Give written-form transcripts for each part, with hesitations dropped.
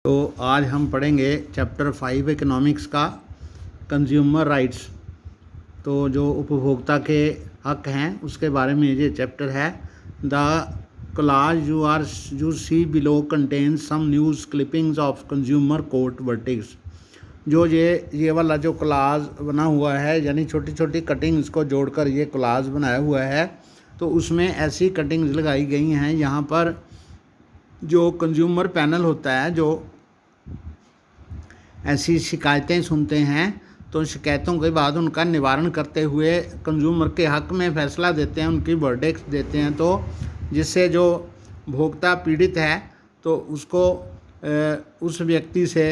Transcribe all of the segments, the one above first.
तो आज हम पढ़ेंगे चैप्टर 5 इकोनॉमिक्स का कंज्यूमर राइट्स। तो जो उपभोक्ता के हक हैं उसके बारे में ये चैप्टर है। The clause you see below contain some news clippings of consumer court verdicts. जो ये वाला जो क्लाज बना हुआ है, यानी छोटी छोटी कटिंग्स को जोड़कर ये क्लाज बनाया हुआ है, तो उसमें ऐसी कटिंग्स लगाई गई हैं यहाँ पर जो कंज्यूमर पैनल होता है, जो ऐसी शिकायतें सुनते हैं तो शिकायतों के बाद उनका निवारण करते हुए कंज्यूमर के हक में फ़ैसला देते हैं, उनकी वर्डिक्ट देते हैं। तो जिससे जो भोक्ता पीड़ित है तो उसको उस व्यक्ति से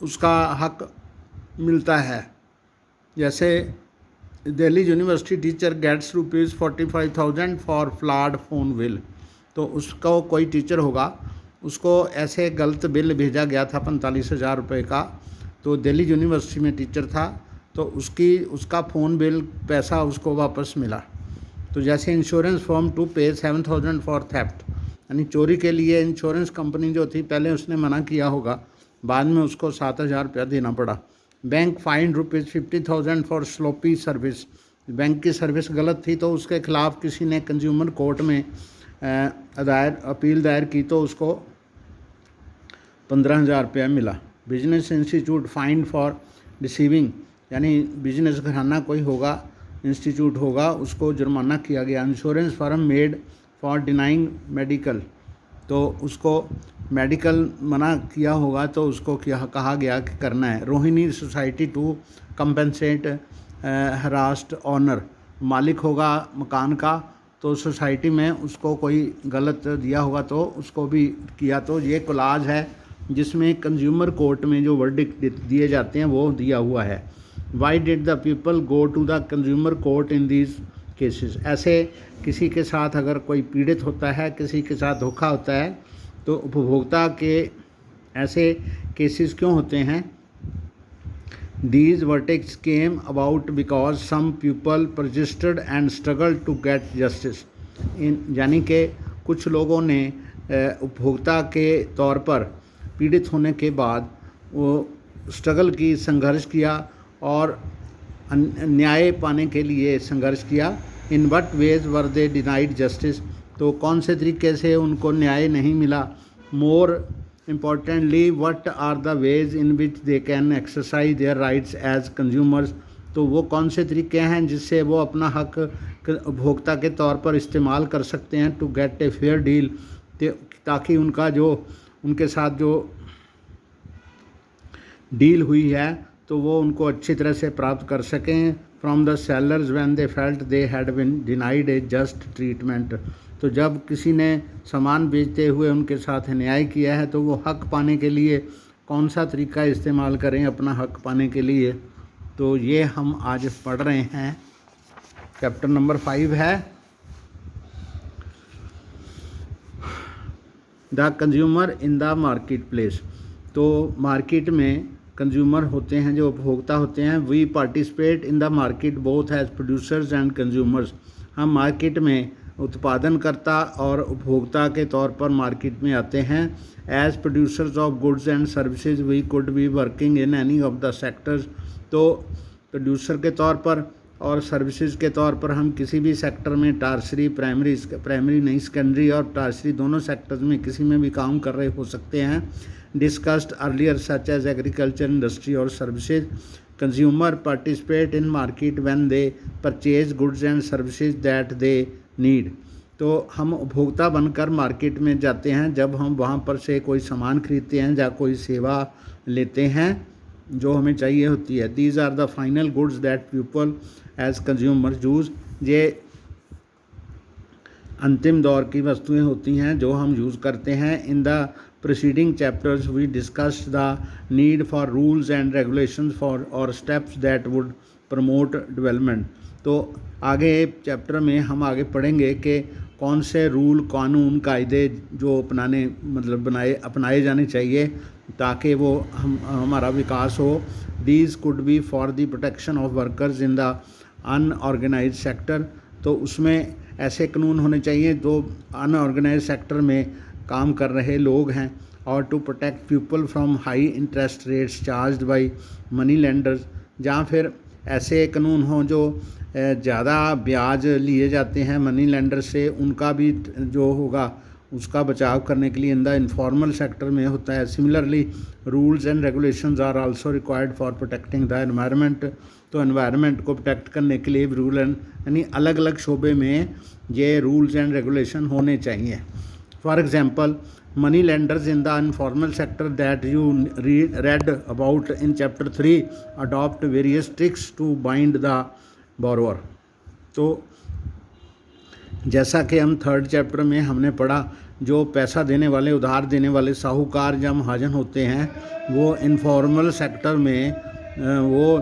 उसका हक मिलता है। जैसे Delhi university teacher gets ₹45,000 for flawed phone bill. तो उसको कोई टीचर होगा, उसको ऐसे गलत बिल भेजा गया था 45,000 रुपये का। तो दिल्ली यूनिवर्सिटी में टीचर था, तो उसका फ़ोन बिल पैसा उसको वापस मिला। तो जैसे इंश्योरेंस फॉर्म टू पे 7,000 फॉर थेफ्ट, यानी चोरी के लिए इंश्योरेंस कंपनी जो थी पहले उसने मना किया होगा, बाद में उसको 7,000 रुपया देना पड़ा। Bank fine ₹50,000 for sloppy service. Bank की सर्विस गलत थी तो उसके खिलाफ किसी ने कंज्यूमर कोर्ट में अपील दायर की, तो उसको 15,000 रुपया मिला। Business institute fine for deceiving, यानी बिजनेस घराना कोई होगा, इंस्टीट्यूट होगा, उसको जुर्माना किया गया। Insurance firm made for denying medical, तो उसको मेडिकल मना किया होगा तो उसको कहा गया कि करना है। Rohini society to compensate harassed owner, मालिक होगा मकान का तो सोसाइटी में उसको कोई गलत दिया होगा तो उसको भी किया। तो ये क्लाज है जिसमें कंज्यूमर कोर्ट में जो वर्डिक्ट दिए जाते हैं वो दिया हुआ है। Why did the people go to the consumer court in these cases. ऐसे किसी के साथ अगर कोई पीड़ित होता है, किसी के साथ धोखा होता है, तो उपभोक्ता के ऐसे केसेस क्यों होते हैं? These verdicts came about because some people persisted and struggled to get justice. यानी कि कुछ लोगों ने उपभोक्ता के तौर पर पीड़ित होने के बाद वो स्ट्रगल की, संघर्ष किया और न्याय पाने के लिए संघर्ष किया। In what ways were they denied justice, तो कौन से तरीके से उनको न्याय नहीं मिला। More importantly what are the ways in which they can exercise their rights as consumers, तो वो कौन से तरीके हैं जिससे वो अपना हक उपभोक्ता के तौर पर इस्तेमाल कर सकते हैं। To get a fair deal, ताकि उनका जो उनके साथ जो डील हुई है तो वो उनको अच्छी तरह से प्राप्त कर सकें। From the sellers when they felt they had been denied a just treatment, तो जब किसी ने सामान बेचते हुए उनके साथ न्याय किया है तो वो हक पाने के लिए कौन सा तरीका इस्तेमाल करें अपना हक पाने के लिए। तो ये हम आज पढ़ रहे हैं, चैप्टर नंबर 5 है the consumer in the market place. तो मार्केट में कंज्यूमर होते हैं, जो उपभोक्ता होते हैं। We participate in the market both as producers and consumers, हम मार्केट में उत्पादनकर्ता और उपभोक्ता के तौर पर मार्केट में आते हैं। As producers of goods and services we could be working in any of the sectors, तो प्रोड्यूसर के तौर पर और सर्विसेज के तौर पर हम किसी भी सेक्टर में, टार्सरी, प्राइमरी नहीं सेकेंडरी और टार्सरी दोनों सेक्टर्स में किसी में भी काम कर रहे हो सकते हैं। Discussed earlier such as agriculture, industry और services. Consumer participate in market when they purchase goods and services that they need, तो हम उपभोक्ता बनकर मार्केट में जाते हैं जब हम वहाँ पर से कोई सामान खरीदते हैं या कोई सेवा लेते हैं जो हमें चाहिए होती है। These are the final goods that people as consumer use, ये अंतिम दौर की वस्तुएं होती हैं जो हम यूज़ करते हैं। In the preceding chapters we discussed the need for rules and regulations for और steps that would promote development, तो आगे चैप्टर में हम आगे पढ़ेंगे कि कौन से रूल, कानून, कायदे जो अपनाए जाने चाहिए ताकि वो हमारा विकास हो। These could be for the protection of workers in the unorganised sector, तो उसमें ऐसे कानून होने चाहिए जो अनऑर्गेनाइज्ड सेक्टर में काम कर रहे लोग हैं और to protect people from high interest rates charged by money lenders, जहाँ फिर ऐसे कानून हों जो ज़्यादा ब्याज लिए जाते हैं मनी लेंडर से, उनका भी जो होगा उसका बचाव करने के लिए इन द इनफॉर्मल सेक्टर में होता है। Similarly rules and regulations are also required for protecting the environment, तो एनवायरनमेंट को प्रोटेक्ट करने के लिए रूल एंड यानी अलग अलग शोबे में ये रूल्स एंड रेगुलेशन होने चाहिए। For example money lenders in the informal sector that you read about in chapter 3 adopt various tricks to bind the borrower। तो जैसा कि हम 3rd चैप्टर में हमने पढ़ा, जो पैसा देने वाले उधार देने वाले साहूकार या महाजन होते हैं वो इनफॉर्मल सेक्टर में वो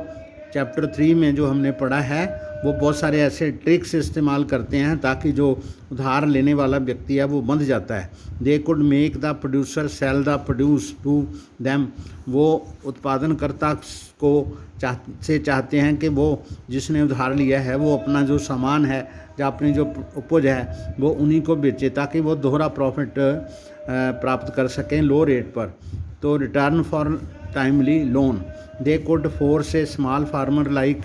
चैप्टर 3 में जो हमने पढ़ा है वो बहुत सारे ऐसे ट्रिक्स इस्तेमाल करते हैं ताकि जो उधार लेने वाला व्यक्ति है वो बंध जाता है। They could make the producer sell the produce to them, वो उत्पादनकर्ता को चाहते हैं कि वो जिसने उधार लिया है वो अपना जो सामान है या अपनी जो उपज है वो उन्हीं को बेचे ताकि वो दोहरा प्रॉफिट प्राप्त कर सकें लो रेट पर। तो return for timely loan, they could force a small farmer like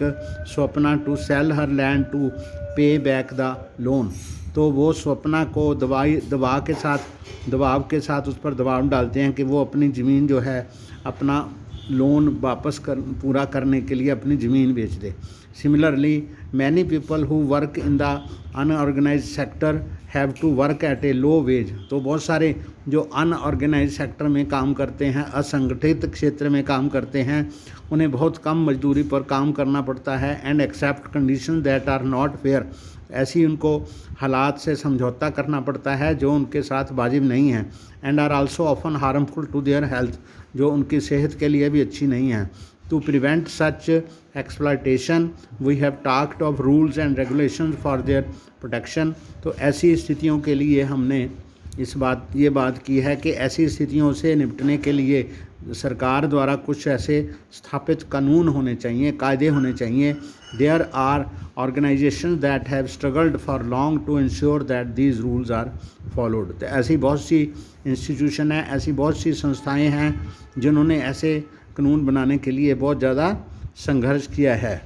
Swapna to sell her land to pay back the loan, तो वो स्वप्ना को दबाव के साथ उस पर दबाव डालते हैं कि वो अपनी ज़मीन जो है अपना लोन वापस पूरा करने के लिए अपनी ज़मीन बेच दे। Similarly many people who work in the unorganised sector have to work at a low wage, तो बहुत सारे जो अनऑर्गेनाइज्ड सेक्टर में काम करते हैं, असंगठित क्षेत्र में काम करते हैं, उन्हें बहुत कम मजदूरी पर काम करना पड़ता है। And accept condition that are not fair, ऐसी उनको हालात से समझौता करना पड़ता है जो उनके साथ वाजिब नहीं है। And are also often harmful to their health, जो उनकी सेहत के लिए भी अच्छी नहीं है। To prevent such exploitation we have talked of rules and regulations for their protection, तो ऐसी स्थितियों के लिए हमने ये बात की है कि ऐसी स्थितियों से निपटने के लिए सरकार द्वारा कुछ ऐसे स्थापित कानून होने चाहिए, कायदे होने चाहिए। There are organisation that have struggled for long to ensure that these rules are followed, तो ऐसी बहुत सी इंस्टीट्यूशन है, ऐसी बहुत सी संस्थाएं हैं जिन्होंने ऐसे कानून बनाने के लिए बहुत ज़्यादा संघर्ष किया है।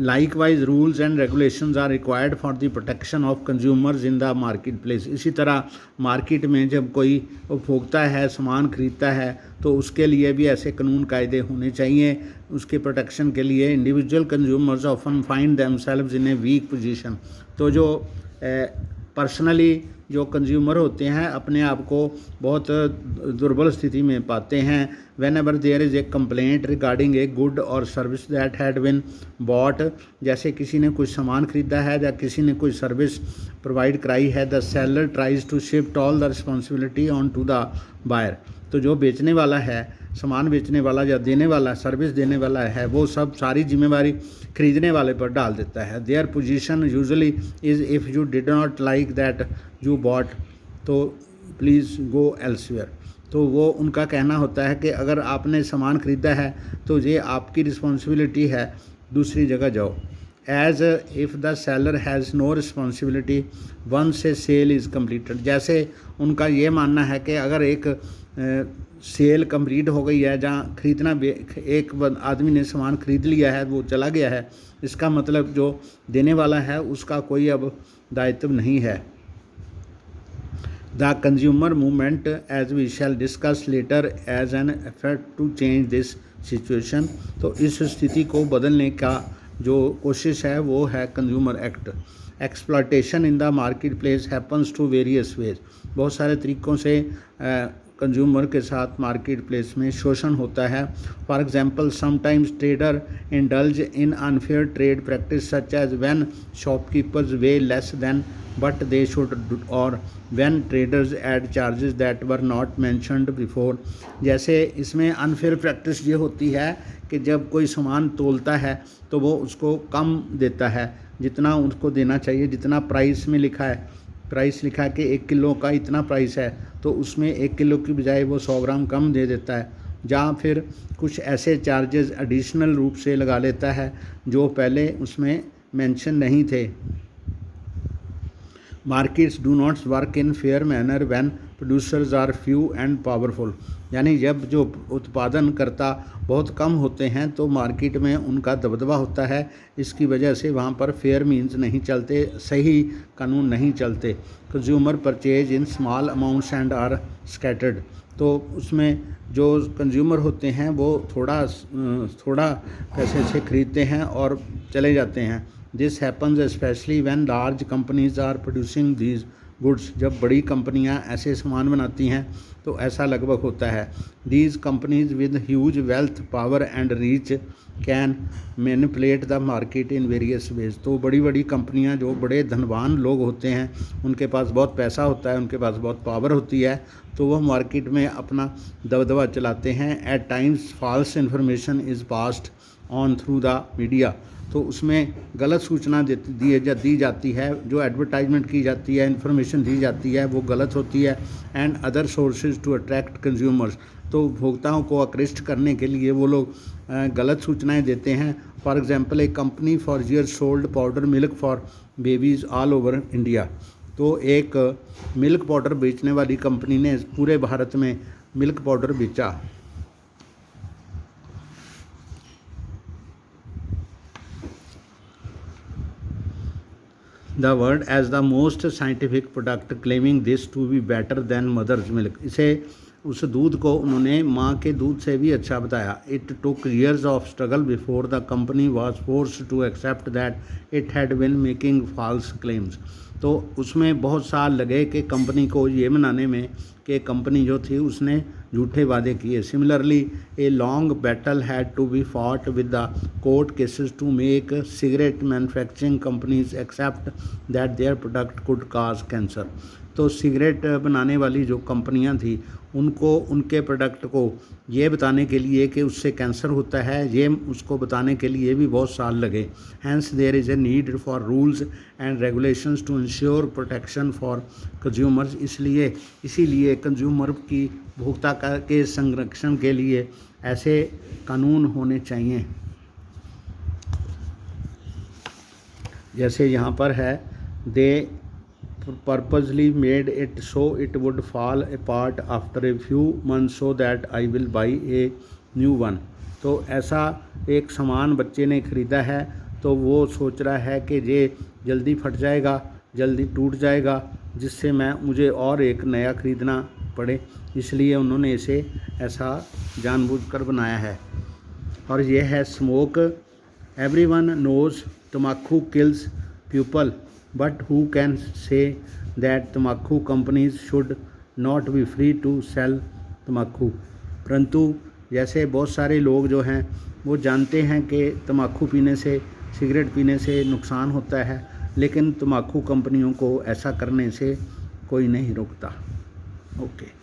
Likewise, rules and regulations are required for the protection of consumers in the marketplace। इसी तरह मार्केट में जब कोई उपभोक्ता है सामान खरीदता है तो उसके लिए भी ऐसे कानून कायदे होने चाहिए उसके प्रोटेक्शन के लिए। Individual consumers often find themselves in a weak position, तो जो पर्सनली जो कंज्यूमर होते हैं अपने आप को बहुत दुर्बल स्थिति में पाते हैं। Whenever there is a complaint regarding a good और service that had been bought, जैसे किसी ने कुछ सामान खरीदा है या किसी ने कोई सर्विस प्रोवाइड कराई है, the seller tries to shift all the responsibility on to the buyer, तो जो बेचने वाला है, सामान बेचने वाला या देने वाला, सर्विस देने वाला है, वो सब सारी जिम्मेवारी खरीदने वाले पर डाल देता है। Their position usually is if you did not like that you bought तो प्लीज़ गो एल्सवेयर, तो वो उनका कहना होता है कि अगर आपने सामान खरीदा है तो ये आपकी रिस्पॉन्सिबिलिटी है, दूसरी जगह जाओ। As if the seller has no responsibility once a sale is completed, जैसे उनका ये मानना है कि अगर एक सेल कंप्लीट हो गई है, जहाँ खरीदना एक आदमी ने सामान खरीद लिया है, वो चला गया है, इसका मतलब जो देने वाला है उसका कोई अब दायित्व नहीं है। The consumer movement as we shall discuss later as an effort to change this situation, तो इस स्थिति को बदलने का जो कोशिश है वो है consumer act. Exploitation in the market place happens to various ways, बहुत सारे तरीक़ों से कंज्यूमर के साथ मार्केट प्लेस में शोषण होता है। For example sometimes trader indulge in unfair trade practice such as when shopkeepers weigh less than but they should और when traders add charges that were not mentioned before, जैसे इसमें unfair practice ये होती है कि जब कोई सामान तोलता है तो वो उसको कम देता है जितना उसको देना चाहिए, जितना प्राइस में लिखा है, प्राइस लिखा है कि 1 किलो का इतना प्राइस है तो उसमें 1 किलो की बजाय वो 100 ग्राम कम दे देता है, जहाँ फिर कुछ ऐसे चार्जेस एडिशनल रूप से लगा लेता है जो पहले उसमें मेंशन नहीं थे। Markets do not work in fair manner when producers are few and powerful, यानी जब जो उत्पादनकर्ता बहुत कम होते हैं तो मार्केट में उनका दबदबा होता है, इसकी वजह से वहाँ पर फेयर मीन्स नहीं चलते, सही कानून नहीं चलते। Consumer purchase in small amounts and are scattered, तो उसमें जो कंज्यूमर होते हैं वो थोड़ा पैसे से ख़रीदते हैं और चले जाते हैं। This happens specially when large companies are producing these goods, जब बड़ी कंपनियां ऐसे सामान बनाती हैं तो ऐसा लगभग होता है। These companies with huge wealth power and reach can manipulate the market in various ways, तो बड़ी बड़ी कंपनियां, जो बड़े धनवान लोग होते हैं, उनके पास बहुत पैसा होता है, उनके पास बहुत पावर होती है, तो वह मार्केट में अपना दबदबा चलाते हैं। At times false information is passed on through the media, तो उसमें गलत सूचना दी जाती है, जो एडवर्टाइजमेंट की जाती है, इन्फॉर्मेशन दी जाती है, वो गलत होती है। And other sources to attract consumers, तो उपभोक्ताओं को आकृष्ट करने के लिए वो लोग गलत सूचनाएं देते हैं। For example, A company for years sold powder milk for babies all over India, तो एक मिल्क पाउडर बेचने वाली कंपनी ने पूरे भारत में मिल्क पाउडर बेचा। The world as the most scientific product claiming this to be better than mother's milk, इसे उस दूध को उन्होंने माँ के दूध से भी अच्छा बताया। It took years of struggle before the company was forced to accept that it had been making false claims, तो उसमें बहुत साल लगे कि कंपनी को ये मनाने में कि कंपनी जो थी उसने झूठे वादे किए। Similarly a long battle had to be fought with the court cases to make cigarette manufacturing companies accept that their product could cause cancer, तो सिगरेट बनाने वाली जो कंपनियां थी उनको उनके प्रोडक्ट को ये बताने के लिए कि उससे कैंसर होता है, ये उसको बताने के लिए भी बहुत साल लगे। Hence there is a need for rules and regulations to ensure protection for consumers, इसीलिए कंज्यूमर की उपभोक्ता के संरक्षण के लिए ऐसे कानून होने चाहिए। जैसे यहाँ पर है, दे purposely made it so it would fall apart after a few months so that I will buy a new one, तो ऐसा एक सामान बच्चे ने ख़रीदा है तो वो सोच रहा है कि ये जल्दी फट जाएगा, जल्दी टूट जाएगा, जिससे मुझे और एक नया ख़रीदना पड़े, इसलिए उन्होंने इसे ऐसा जानबूझकर बनाया है। और ये है स्मोक, एवरीवन नोज तम्बाकू kills people, but who can say that तम्बाकू companies should not be free to sell तम्बाकू, परंतु जैसे बहुत सारे लोग जो हैं वो जानते हैं कि तम्बाकू पीने से, सिगरेट पीने से नुकसान होता है, लेकिन तम्बाकू कंपनियों को ऐसा करने से कोई नहीं रोकता। ओके।